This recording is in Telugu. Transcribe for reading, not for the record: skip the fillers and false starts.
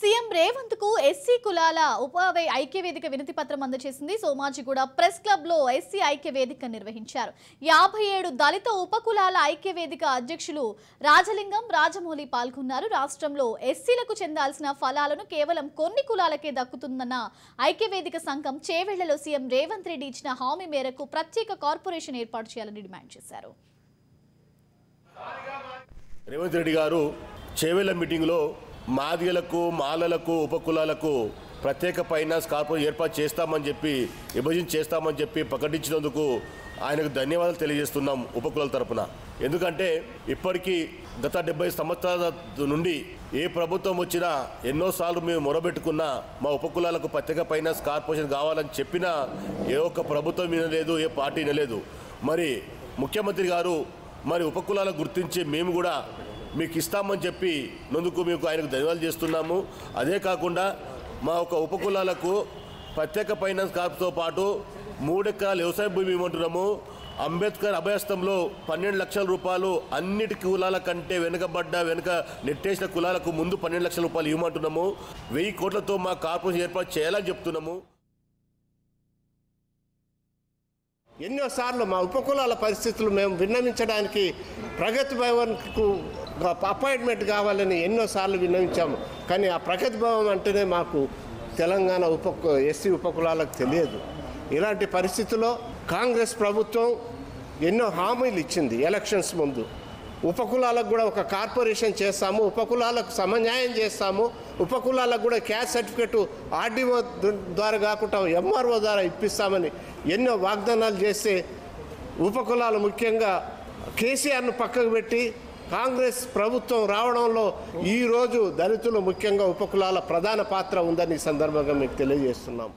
సీఎం రేవంత్ కు ఎస్సీ కులాల ఐక్య వేదిక వినతి పత్రం అందజేసింది. సోమాజిగూడ ప్రెస్ క్లబ్ లో ఎస్సీ ఐక్య వేదిక నిర్వహించారు. 57 దళిత ఉపకులాల ఐక్య వేదిక అధ్యక్షులు రాజలింగం, రాజమౌళి పాల్గొన్నారు. రాష్ట్రంలో ఎస్సీలకు చెందాల్సిన ఫలాలను కేవలం కొన్ని కులాలకే దక్కుతుందన్న ఐక్య వేదిక సంఘం చేవెళ్లలో సీఎం రేవంత్ రెడ్డి ఇచ్చిన హామీ మేరకు ప్రత్యేక కార్పొరేషన్ ఏర్పాటు చేయాలని డిమాండ్ చేశారు. రేవంత్ రెడ్డి గారు చేవెళ్ల మీటింగ్లో మాదిగలకు, మాలలకు, ఉపకులాలకు ప్రత్యేక ఫైనాన్స్ కార్పొరేషన్ ఏర్పాటు చేస్తామని చెప్పి, విభజన చేస్తామని చెప్పి ప్రకటించినందుకు ఆయనకు ధన్యవాదాలు తెలియజేస్తున్నాం ఉపకులాల తరపున. ఎందుకంటే ఇప్పటికీ గత 70 సంవత్సరాల నుండి ఏ ప్రభుత్వం వచ్చినా ఎన్నోసార్లు మేము మొరబెట్టుకున్నా మా ఉపకులాలకు ప్రత్యేక ఫైనాన్స్ కార్పొరేషన్ కావాలని చెప్పినా ఏ ఒక్క ప్రభుత్వం వినలేదు, ఏ పార్టీ వినలేదు. మరి ముఖ్యమంత్రి గారు మరి ఉపకులాలకు గుర్తించి మేము కూడా మీకు ఇస్తామని చెప్పి నందుకు మీకు ఆయనకు ధన్యవాదాలు చేస్తున్నాము. అదే కాకుండా మా ఒక ఉపకులాలకు ప్రత్యేక ఫైనాన్స్ కార్పుతో పాటు 3 ఎకరాల వ్యవసాయ భూమి ఇవ్వమంటున్నాము. అంబేద్కర్ అభయస్థంలో 12 లక్షల రూపాయలు అన్నిటి కులాల కంటే వెనుక నెట్టేసిన కులాలకు ముందు 12 లక్షల రూపాయలు ఇవ్వమంటున్నాము. 1000 కోట్లతో మా కార్పొరేషన్ ఏర్పాటు చేయాలని చెప్తున్నాము. ఎన్నోసార్లు మా ఉపకులాల పరిస్థితులు మేము విన్నవించడానికి ప్రగతి భవన్కు అపాయింట్మెంట్ కావాలని ఎన్నోసార్లు విన్నవించాము. కానీ ఆ ప్రగతి భవన్ అంటేనే మాకు తెలంగాణ ఎస్సీ ఉపకులాలకు తెలియదు. ఇలాంటి పరిస్థితుల్లో కాంగ్రెస్ ప్రభుత్వం ఎన్నో హామీలు ఇచ్చింది. ఎలక్షన్స్ ముందు ఉపకులాలకు కూడా ఒక కార్పొరేషన్ చేస్తాము, ఉపకులాలకు సమన్యాయం చేస్తాము, ఉపకులాలకు కూడా క్యాస్ట్ సర్టిఫికెట్ ఆర్డీఓ ద్వారా కాకుండా ఎంఆర్ఓ ద్వారా ఇప్పిస్తామని ఎన్నో వాగ్దానాలు చేస్తే ఉపకులాలు ముఖ్యంగా కేసీఆర్ను పక్కకు పెట్టి కాంగ్రెస్ ప్రభుత్వం రావడంలో ఈరోజు దళితులు ముఖ్యంగా ఉపకులాల ప్రధాన పాత్ర ఉందని ఈ సందర్భంగా మీకు తెలియజేస్తున్నాం.